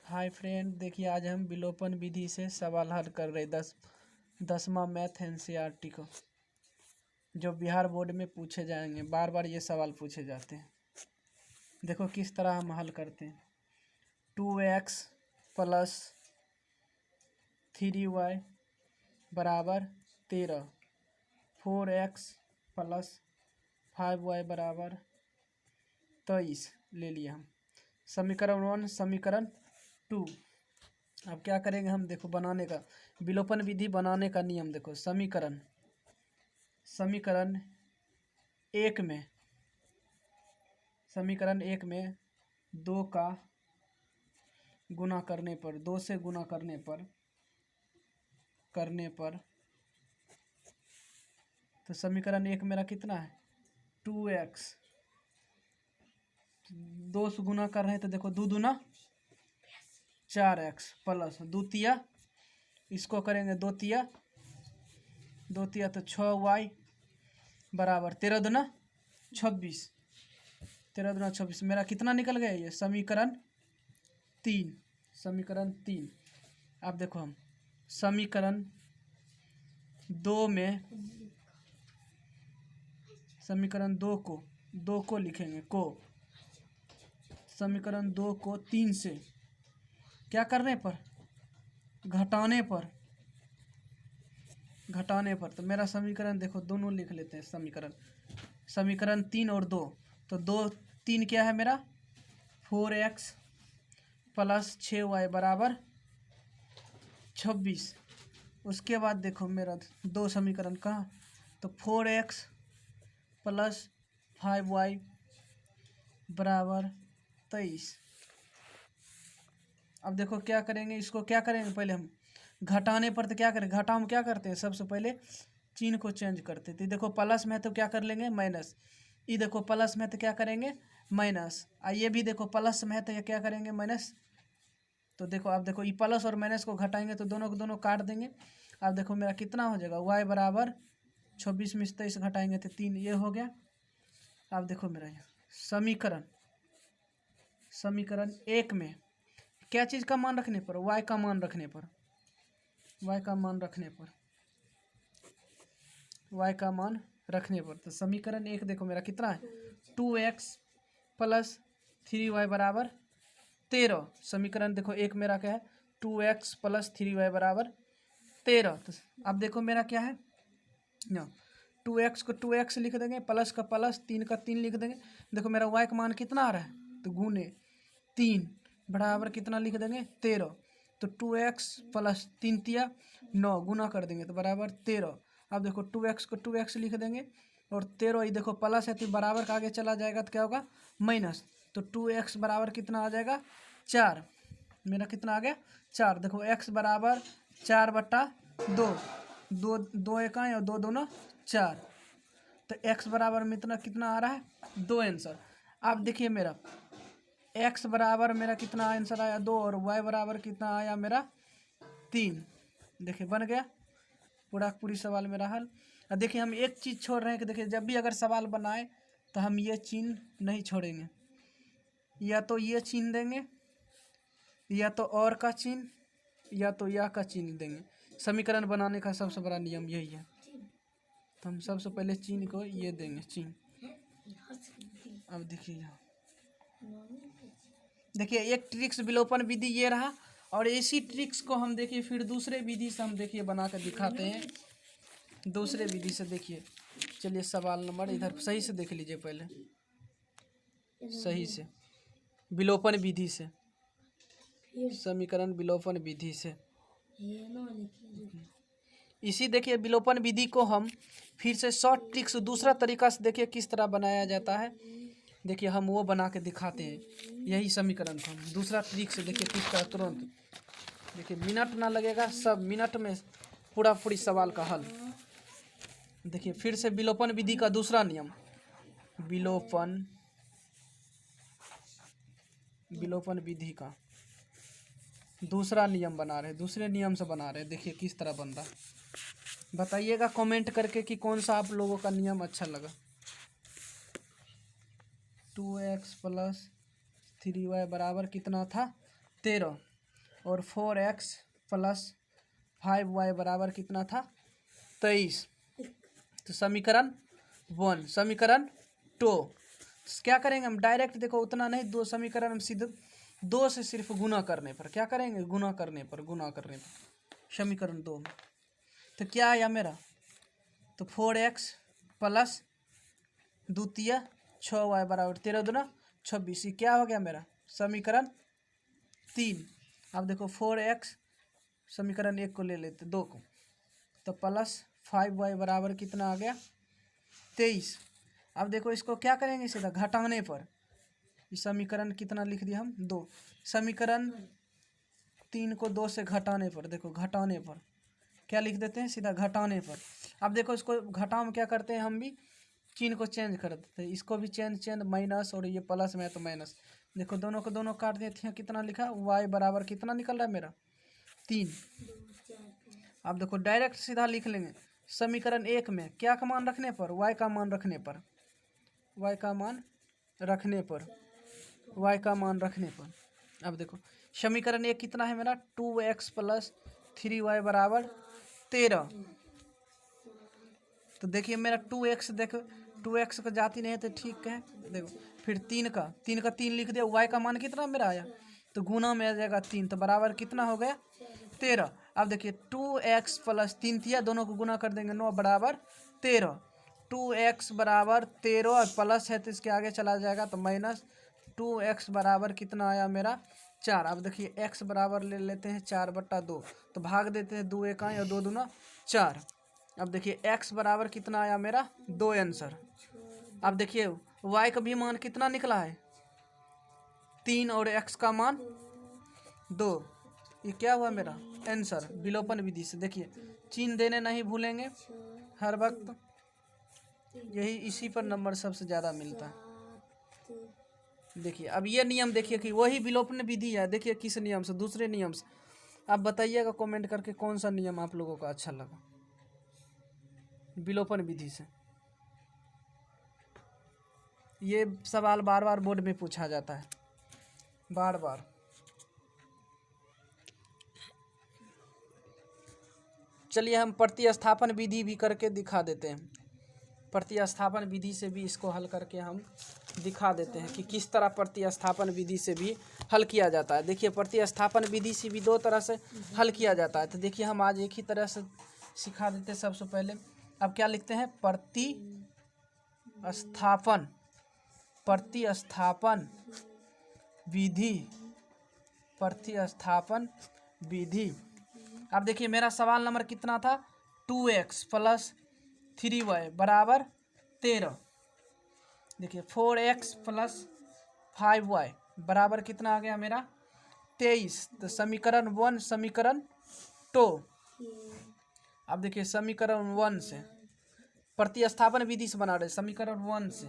Hi friend, देखिए आज हम विलोपन विधि से सवाल हल कर रहे 10वां मैथ एनसीईआरटी को, जो बिहार बोर्ड में पूछे जाएंगे। बार बार ये सवाल पूछे जाते हैं। देखो किस तरह हम हल करते हैं। 2x प्लस 3y बराबर 13, 4x प्लस 5y बराबर 23 ले लिया हम। समीकरण 1, समीकरण 2। अब क्या करेंगे हम, देखो बनाने का विलोपन विधि बनाने का नियम देखो। समीकरण 1 में 2 का गुना करने पर, 2 से गुना करने पर तो समीकरण 1 मेरा कितना है 2x। 2 से गुना कर रहे हैं तो देखो 2 दूना 4x प्लस 2 तिया, इसको करेंगे 2 तिया तो 6y बराबर 13 दूना 26। 13 दूना 26 मेरा कितना निकल गया ये समीकरण 3। अब देखो हम समीकरण 2 में समीकरण 2 को लिखेंगे समीकरण 2 को 3 से क्या करने पर, घटाने पर तो मेरा समीकरण देखो दोनों लिख लेते हैं। समीकरण 3 और 2 तो 3 क्या है मेरा 4x प्लस 6y बराबर 26। उसके बाद देखो मेरा 2 समीकरण कहाँ, तो 4x प्लस 5y बराबर 23। अब देखो क्या करेंगे, इसको क्या करेंगे, पहले हम घटाने पर तो क्या करें, घटा हम क्या करते हैं सबसे पहले चिन्ह को चेंज करते थे। देखो प्लस में तो क्या कर लेंगे माइनस, ये देखो प्लस में तो क्या करेंगे माइनस, ये भी देखो प्लस में है तो ये क्या करेंगे माइनस। तो देखो अब देखो ये प्लस और माइनस को घटाएंगे तो दोनों को दोनों काट देंगे। अब देखो मेरा कितना हो जाएगा y बराबर 26 में 23 घटाएंगे तो 3, ये हो गया। अब देखो मेरा यहाँ समीकरण 1 में क्या चीज़ का मान रखने पर, y का मान रखने पर, तो समीकरण 1 देखो मेरा कितना है 2x प्लस 3y बराबर 13। समीकरण देखो 1 मेरा क्या है 2x प्लस 3y बराबर 13। तो अब देखो मेरा क्या है ना, 2x को 2x लिख देंगे, प्लस का प्लस, 3 का 3 लिख देंगे। देखो मेरा y का मान कितना आ रहा है तो गुने 3 बराबर कितना लिख देंगे 13। तो 2x प्लस 3 तिया 9 गुना कर देंगे तो बराबर 13। अब देखो 2x को 2x लिख देंगे और 13 ये देखो प्लस है तो बराबर का आगे चला जाएगा तो क्या होगा माइनस। तो 2x बराबर कितना आ जाएगा 4। मेरा कितना आ गया 4। देखो x बराबर 4/2, 2 एक और 2 दूना 4, तो x बराबर में इतना कितना आ रहा है 2 आंसर। अब देखिए मेरा x बराबर मेरा कितना आंसर आया 2 और y बराबर कितना आया मेरा 3। देखिए बन गया पूरी सवाल मेरा हल। और देखिए हम एक चीज़ छोड़ रहे हैं कि देखिए जब भी अगर सवाल बनाए तो हम ये चिन्ह नहीं छोड़ेंगे, या तो ये चिन्ह देंगे, या तो और का चिन्ह, या तो या का चिन्ह देंगे। समीकरण बनाने का सबसे बड़ा नियम यही है। तो हम सबसे पहले चिन्ह को ये देंगे चिन्ह। अब देखिए एक ट्रिक्स विलोपन विधि ये रहा, और इसी ट्रिक्स को हम देखिए फिर दूसरे विधि से हम देखिए बना कर दिखाते हैं। दूसरे विधि से देखिए, चलिए सवाल नंबर इधर सही से देख लीजिए, पहले सही से विलोपन विधि से, समीकरण विलोपन विधि से इसी देखिए विलोपन विधि को हम फिर से शॉर्ट ट्रिक्स दूसरा तरीका से देखिए किस तरह बनाया जाता है। देखिए हम वो बना के दिखाते हैं, यही समीकरण को हम दूसरा ट्रिक से देखिए किस तरह तुरंत, देखिए मिनट ना लगेगा, सब मिनट में पूरी सवाल का हल। देखिए फिर से विलोपन विधि का दूसरा नियम, विलोपन विधि का दूसरा नियम बना रहे, दूसरे नियम से बना रहे। देखिए किस तरह बन रहा, बताइएगा कमेंट करके कि कौन सा आप लोगों का नियम अच्छा लगा। 2x प्लस 3y बराबर कितना था 13। और 4x प्लस 5y बराबर कितना था 23। तो समीकरण 1। समीकरण 2 क्या करेंगे हम डायरेक्ट, देखो उतना नहीं, दो समीकरण हम सीधे 2 से सिर्फ गुना करने पर क्या करेंगे, गुना करने पर समीकरण 2 में। तो क्या आया मेरा, तो 4x प्लस द्वितीय 6y बराबर 13 दूना 26। ये क्या हो गया मेरा समीकरण 3। अब देखो 4x समीकरण 1 को ले लेते 2 को, तो प्लस 5y बराबर कितना आ गया 23। अब देखो इसको क्या करेंगे सीधा घटाने पर, इस समीकरण कितना लिख दिया हम 2। समीकरण 3 को 2 से घटाने पर, देखो घटाने पर क्या लिख देते हैं सीधा घटाने पर। अब देखो इसको घटाओ में क्या करते हैं हम भी चिन्ह को चेंज कर देते हैं, इसको भी चेंज माइनस, और ये प्लस में है तो माइनस। देखो दोनों को दोनों काट देते हैं, कितना लिखा y बराबर कितना निकल रहा है मेरा 3। अब देखो डायरेक्ट सीधा लिख लेंगे समीकरण 1 में क्या का मान रखने पर, y का मान रखने पर, y का मान रखने पर, y का मान रखने पर। अब देखो समीकरण 1 कितना है मेरा 2x प्लस 3y बराबर 13। तो देखिए मेरा 2x, देखो 2x का जाती नहीं है तो ठीक है। देखो फिर 3 का 3 लिख दिया, y का मान कितना मेरा आया, तो गुना में आ जाएगा 3, तो बराबर कितना हो गया 13। अब देखिए 2x प्लस 3 थिया, दोनों को गुना कर देंगे 9 बराबर 13। 2x बराबर 13 और प्लस है तो इसके आगे चला जाएगा तो माइनस। 2x बराबर कितना आया मेरा 4। अब देखिए x बराबर ले लेते हैं 4/2, तो भाग देते हैं 2 1 और 2 दूना 4। अब देखिए x बराबर कितना आया मेरा 2 आंसर। अब देखिए y का भी मान कितना निकला है 3 और x का मान 2। ये क्या हुआ मेरा आंसर विलोपन विधि से। देखिए चिन्ह देने नहीं भूलेंगे हर वक्त, यही इसी पर नंबर सबसे ज़्यादा मिलता है। देखिए अब ये नियम देखिए कि वही विलोपन विधि है, देखिए किस नियम से, दूसरे नियम से। आप बताइएगा कमेंट करके कौन सा नियम आप लोगों को अच्छा लगा विलोपन विधि से। ये सवाल बार बार बोर्ड में पूछा जाता है, बार बार। चलिए हम प्रतिस्थापन विधि भी करके दिखा देते हैं। प्रतिस्थापन विधि से भी इसको हल करके हम दिखा देते हैं कि किस तरह प्रतिस्थापन विधि से भी हल किया जाता है। देखिए प्रतिस्थापन विधि से भी 2 तरह से हल किया जाता है, तो देखिए हम आज एक ही तरह से सिखा देते हैं। सबसे पहले अब क्या लिखते हैं, प्रतिस्थापन विधि, प्रतिस्थापन विधि। अब देखिए मेरा सवाल नंबर कितना था 2x प्लस 3y बराबर 13। देखिए 4x प्लस 5y बराबर कितना आ गया मेरा 23। तो समीकरण 1 समीकरण 2। अब देखिए समीकरण 1 से प्रतिस्थापन विधि से बना रहे समीकरण 1 से,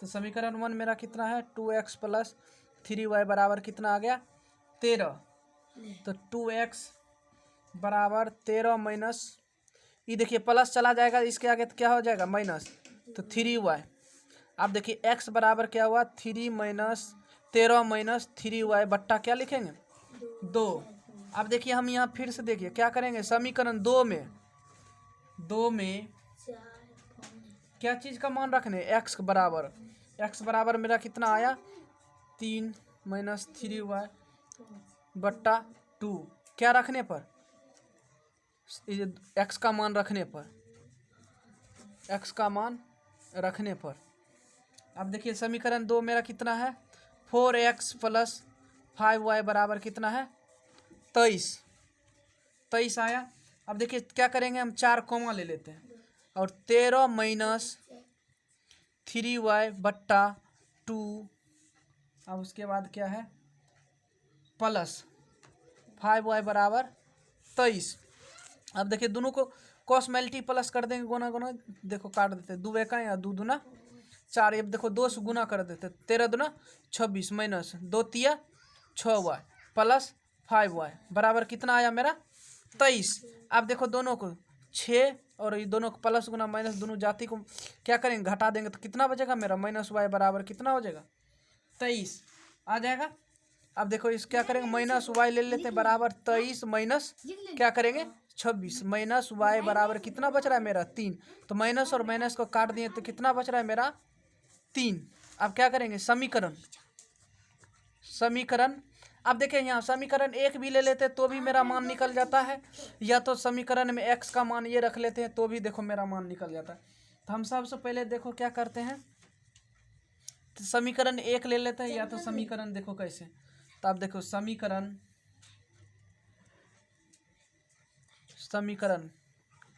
तो समीकरण 1 मेरा कितना है 2x प्लस 3y बराबर कितना आ गया 13। तो 2x बराबर 13 माइनस, ये देखिए प्लस चला जाएगा इसके आगे तो क्या हो जाएगा माइनस, तो 3y। अब देखिए x बराबर क्या हुआ 3 माइनस 13 माइनस 3y बट्टा क्या लिखेंगे 2। अब देखिए हम यहाँ फिर से देखिए क्या करेंगे, समीकरण 2 में क्या चीज़ का मान रखने, x बराबर मेरा कितना आया 3 माइनस 3y बट्टा 2, क्या रखने पर x का मान रखने पर, x का मान रखने पर। अब देखिए समीकरण 2 मेरा कितना है 4x प्लस 5y बराबर कितना है 23 आया। अब देखिए क्या करेंगे हम 4 कोमा ले लेते हैं और 13 माइनस 3y बट्टा 2। अब उसके बाद क्या है प्लस 5y बराबर 23। अब देखिए दोनों को कॉस मल्टी प्लस कर देंगे, गुना गुना देखो काट देते 2 1 या 2 दूना 4। अब देखो 2 से गुना कर देते 13 दूना 26 माइनस 2 तिया 6y प्लस 5y बराबर कितना आया मेरा 23। अब देखो दोनों को 6 और ये दोनों को प्लस गुना माइनस दोनों जाति को क्या करेंगे घटा देंगे, तो कितना बचेगा मेरा माइनस y बराबर कितना हो जाएगा 23 आ जाएगा। अब देखो इस क्या करेंगे, माइनस वाई ले लेते हैं बराबर 23 माइनस क्या करेंगे 26 माइनस वाई बराबर कितना बच रहा है मेरा 3। तो माइनस और माइनस को काट दिए तो कितना बच रहा है मेरा 3। अब क्या करेंगे समीकरण अब देखिए यहाँ समीकरण 1 भी ले लेते तो भी मेरा मान निकल जाता है, या तो समीकरण में x का मान ये रख लेते हैं तो भी देखो मेरा मान निकल जाता है। तो हम सबसे पहले देखो क्या करते हैं, तो समीकरण 1 ले लेते हैं, या तो समीकरण देखो कैसे, तो आप देखो समीकरण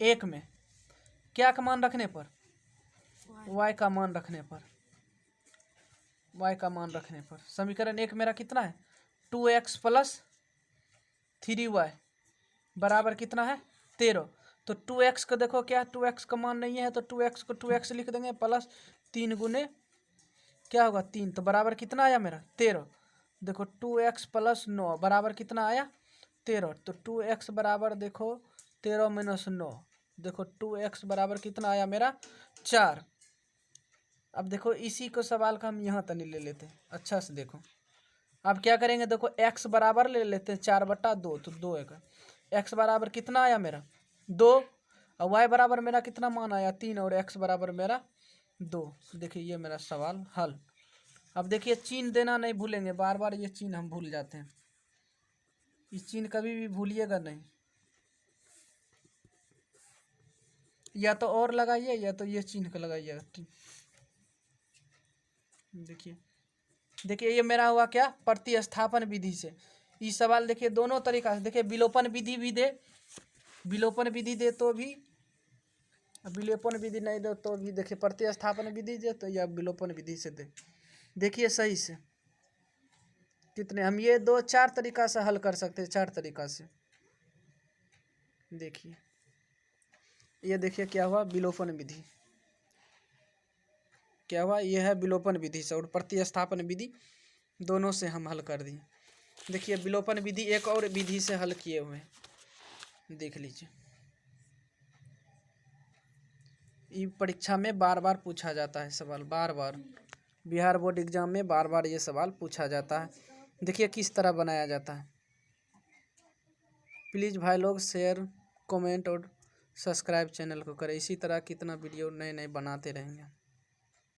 1 में क्या का मान रखने पर, y का मान रखने पर, समीकरण 1 मेरा कितना है 2x प्लस 3y बराबर कितना है 13। तो 2x को देखो क्या 2x का मान नहीं है तो 2x को 2x लिख देंगे प्लस 3 गुने क्या होगा 3, तो बराबर कितना आया मेरा 13। देखो 2x प्लस 9 बराबर कितना आया 13। तो 2x बराबर देखो 13 माइनस 9, देखो 2x बराबर कितना आया मेरा 4। अब देखो इसी को सवाल का हम यहाँ तक ले लेते हैं अच्छा से देखो। अब क्या करेंगे देखो x बराबर ले लेते हैं 4/2, तो 2 एक x बराबर कितना आया मेरा 2, और y बराबर मेरा कितना मान आया 3, और x बराबर मेरा 2। देखिए ये मेरा सवाल हल। अब देखिए चिन्ह देना नहीं भूलेंगे, बार बार ये चिन्ह हम भूल जाते हैं, इस चिन्ह कभी भी भूलिएगा नहीं, या तो और लगाइए या तो ये चिन्ह का लगाइएगा। देखिए ये मेरा हुआ क्या प्रतिस्थापन विधि से। ये सवाल देखिए दोनों तरीका से, देखिए विलोपन विधि भी दे, विलोपन विधि दे तो भी, विलोपन विधि नहीं दे तो भी देखिए प्रतिस्थापन विधि दे तो या विलोपन विधि से दे। देखिए सही से कितने हम ये 4 तरीका से हल कर सकते हैं, 4 तरीका से। देखिए ये देखिए क्या हुआ विलोपन विधि, क्या हुआ ये है विलोपन विधि से, और प्रतिस्थापन विधि दोनों से हम हल कर दिए। देखिए विलोपन विधि एक और विधि से हल किए हुए हैं, देख लीजिए। ये परीक्षा में बार बार पूछा जाता है सवाल, बार बार बिहार बोर्ड एग्जाम में बार बार ये सवाल पूछा जाता है। देखिए किस तरह बनाया जाता है। प्लीज़ भाई लोग शेयर कमेंट और सब्सक्राइब चैनल को करें, इसी तरह कितना वीडियो नए नए बनाते रहेंगे।